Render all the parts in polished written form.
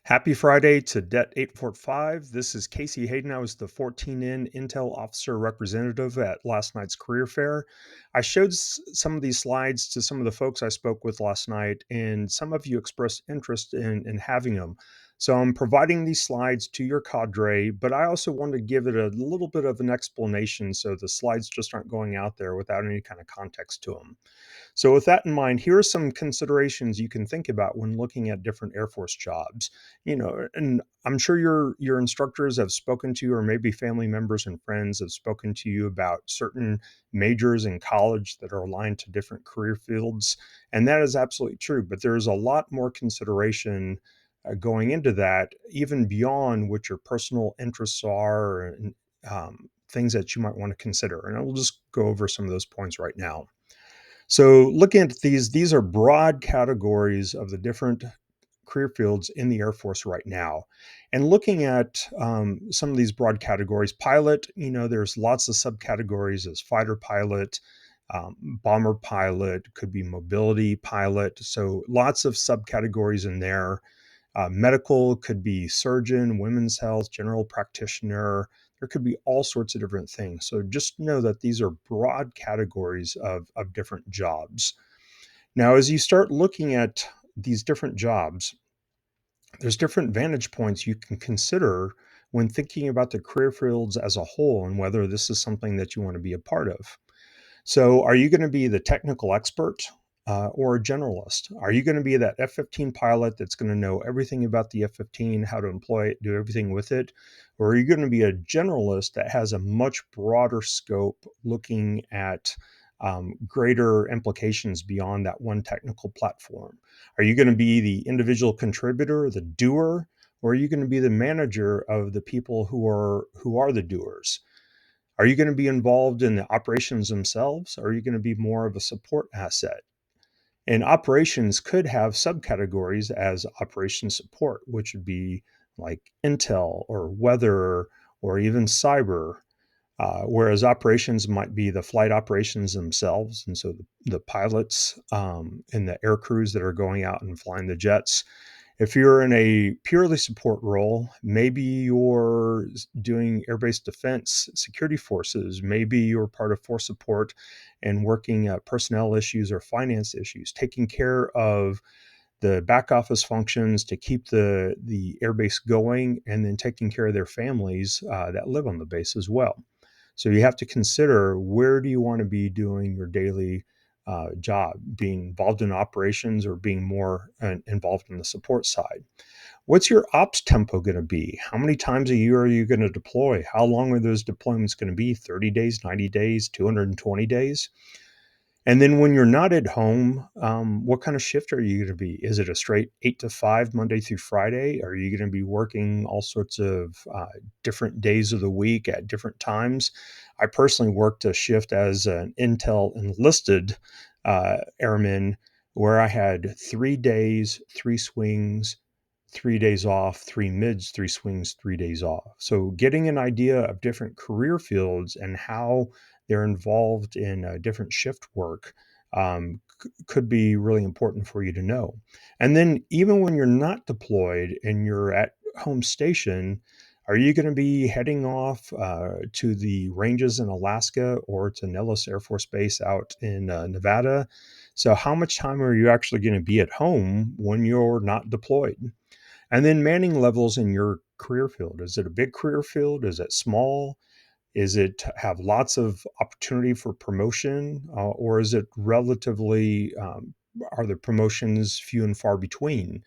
Happy Friday to Det 845. This is Casey Hayden. I was the 14N Intel Officer Representative at last night's career fair. I showed some of these slides to some of the folks I spoke with last night, and some of you expressed interest in having them. So I'm providing these slides to your cadre, but I also want to give it a little bit of an explanation so the slides just aren't going out there without any kind of context to them. So, with that in mind, here are some considerations you can think about when looking at different Air Force jobs. And I'm sure your instructors have spoken to you, or maybe family members and friends have spoken to you about certain majors in college that are aligned to different career fields, and that is absolutely true. But there's a lot more consideration going into that, even beyond what your personal interests are and things that you might want to consider. And I will just go over some of those points right now. So, looking at these are broad categories of the different career fields in the Air Force right now. And looking at some of these broad categories, pilot, there's lots of subcategories as fighter pilot, bomber pilot, could be mobility pilot. So, lots of subcategories in there. Medical could be surgeon, women's health, general practitioner. There could be all sorts of different things. So just know that these are broad categories of different jobs. Now, as you start looking at these different jobs, there's different vantage points you can consider when thinking about the career fields as a whole and whether this is something that you want to be a part of. So, are you going to be the technical expert or a generalist? Are you going to be that F 15 pilot that's going to know everything about the F 15, how to employ it, do everything with it? Or are you going to be a generalist that has a much broader scope looking at greater implications beyond that one technical platform? Are you going to be the individual contributor, the doer, or are you going to be the manager of the people who are the doers? Are you going to be involved in the operations themselves? Or are you going to be more of a support asset? And operations could have subcategories as operations support, which would be like intel or weather or even cyber. Whereas operations might be the flight operations themselves. And so the pilots and the air crews that are going out and flying the jets. If you're in a purely support role, maybe you're doing air-based defense security forces, maybe you're part of force support and working personnel issues or finance issues, taking care of the back office functions to keep the airbase going, and then taking care of their families that live on the base as well. So you have to consider, where do you want to be doing your daily job, being involved in operations or being more involved in the support side. What's your ops tempo going to be? How many times a year are you going to deploy? How long are those deployments going to be? 30 days, 90 days, 220 days? And then when you're not at home, what kind of shift are you going to be? Is it a straight 8 to 5, Monday through Friday? Are you going to be working all sorts of different days of the week at different times? I personally worked a shift as an Intel enlisted airman where I had 3 days, three swings, 3 days off, three mids, three swings, 3 days off. So getting an idea of different career fields and how they're involved in different shift work could be really important for you to know. And then, even when you're not deployed and you're at home station, are you going to be heading off to the ranges in Alaska or to Nellis Air Force Base out in Nevada? So, how much time are you actually going to be at home when you're not deployed? And then manning levels in your career field. Is it a big career field? Is it small? Is it have lots of opportunity for promotion, or is it relatively, are the promotions few and far between?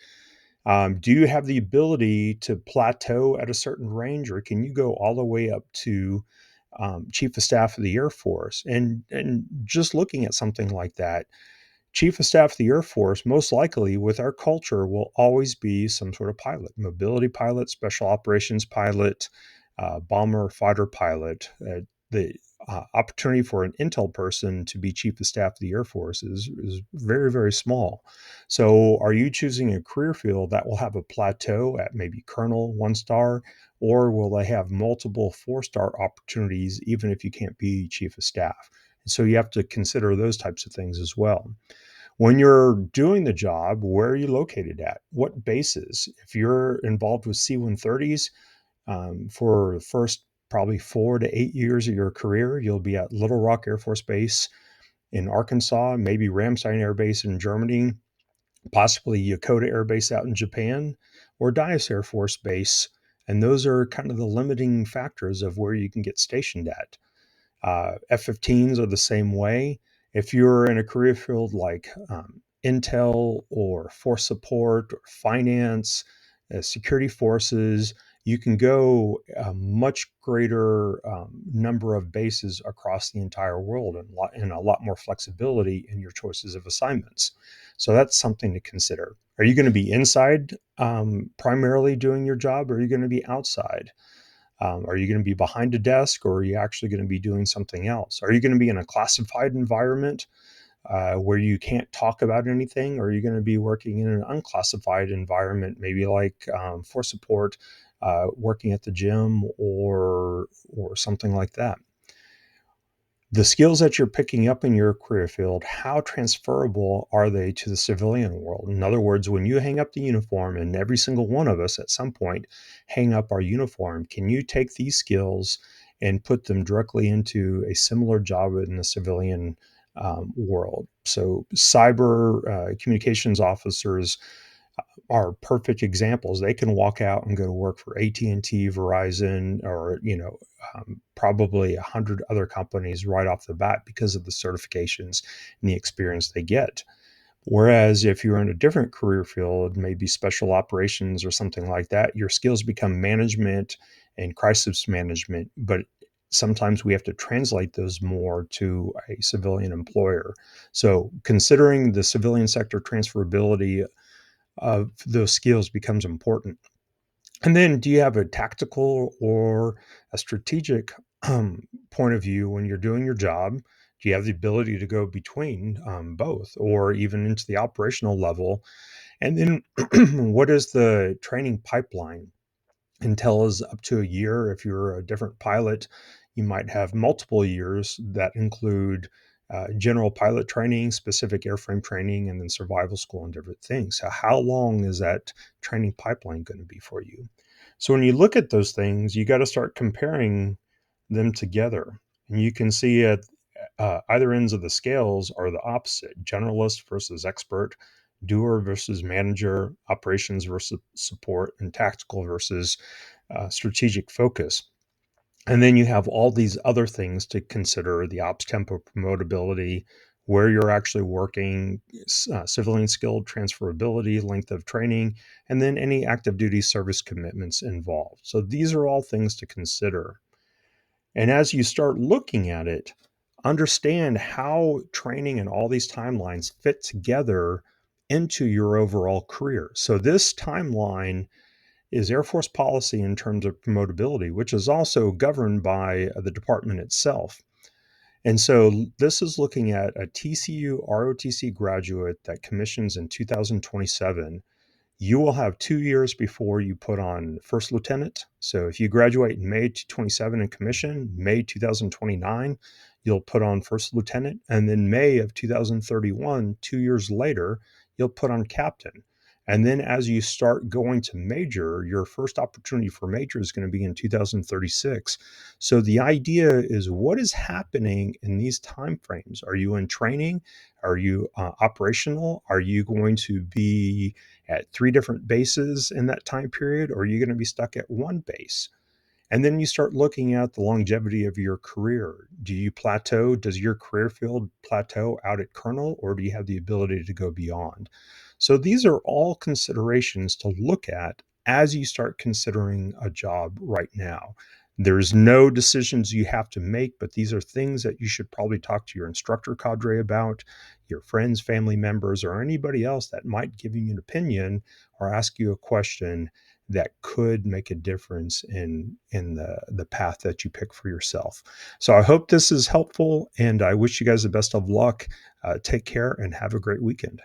Do you have the ability to plateau at a certain range, or can you go all the way up to Chief of Staff of the Air Force? And just looking at something like that, Chief of Staff of the Air Force, most likely with our culture, will always be some sort of pilot, mobility pilot, special operations pilot, bomber, fighter pilot. The opportunity for an intel person to be Chief of Staff of the Air Force is very, very small. So, are you choosing a career field that will have a plateau at maybe Colonel, 1 star, or will they have multiple 4 star opportunities even if you can't be Chief of Staff? And so, you have to consider those types of things as well. When you're doing the job, where are you located at? What bases? If you're involved with C-130s, for the first probably 4 to 8 years of your career, you'll be at Little Rock Air Force Base in Arkansas, maybe Ramstein Air Base in Germany, possibly Yokota Air Base out in Japan, or Dyess Air Force Base. And those are kind of the limiting factors of where you can get stationed at. F-15s are the same way. If you're in a career field like Intel or force support or finance, security forces, you can go a much greater number of bases across the entire world and a lot more flexibility in your choices of assignments. So that's something to consider. Are you going to be inside primarily doing your job, or are you going to be outside? Are you going to be behind a desk, or are you actually going to be doing something else? Are you going to be in a classified environment where you can't talk about anything? Or are you going to be working in an unclassified environment, maybe like for support, working at the gym or something like that? The skills that you're picking up in your career field, how transferable are they to the civilian world? In other words, when you hang up the uniform, and every single one of us at some point hang up our uniform, can you take these skills and put them directly into a similar job in the civilian world? So, cyber communications officers are perfect examples. They can walk out and go to work for AT&T, Verizon, or probably 100 other companies right off the bat because of the certifications and the experience they get. Whereas if you're in a different career field, maybe special operations or something like that, your skills become management and crisis management, but sometimes we have to translate those more to a civilian employer. So considering the civilian sector transferability of those skills becomes important. And then, do you have a tactical or a strategic point of view when you're doing your job? Do you have the ability to go between both, or even into the operational level? And then, what is the training pipeline? Intel is up to a year. If you're a different pilot, you might have multiple years that include general pilot training, specific airframe training, and then survival school and different things. So, how long is that training pipeline going to be for you? So, when you look at those things, you got to start comparing them together. And you can see at either ends of the scales are the opposite: generalist versus expert, doer versus manager, operations versus support, and tactical versus strategic focus. And then you have all these other things to consider: the ops tempo, promotability, where you're actually working, civilian skill transferability, length of training, and then any active duty service commitments involved. So these are all things to consider. And as you start looking at it, understand how training and all these timelines fit together into your overall career. So this timeline is Air Force policy in terms of promotability, which is also governed by the department itself. And so this is looking at a TCU ROTC graduate that commissions in 2027. You will have 2 years before you put on first lieutenant. So if you graduate in May 27 and commission, May 2029, you'll put on first lieutenant. And then May of 2031, 2 years later, you'll put on captain. And then as you start going to major, your first opportunity for major is going to be in 2036. So the idea is, what is happening in these timeframes? Are you in training? Are you operational? Are you going to be at 3 different bases in that time period, or are you going to be stuck at one base? And then you start looking at the longevity of your career. Do you plateau? Does your career field plateau out at colonel, or do you have the ability to go beyond? So these are all considerations to look at as you start considering a job right now. There's no decisions you have to make, but these are things that you should probably talk to your instructor cadre about, your friends, family members, or anybody else that might give you an opinion or ask you a question that could make a difference in the path that you pick for yourself. So I hope this is helpful, and I wish you guys the best of luck. Take care and have a great weekend.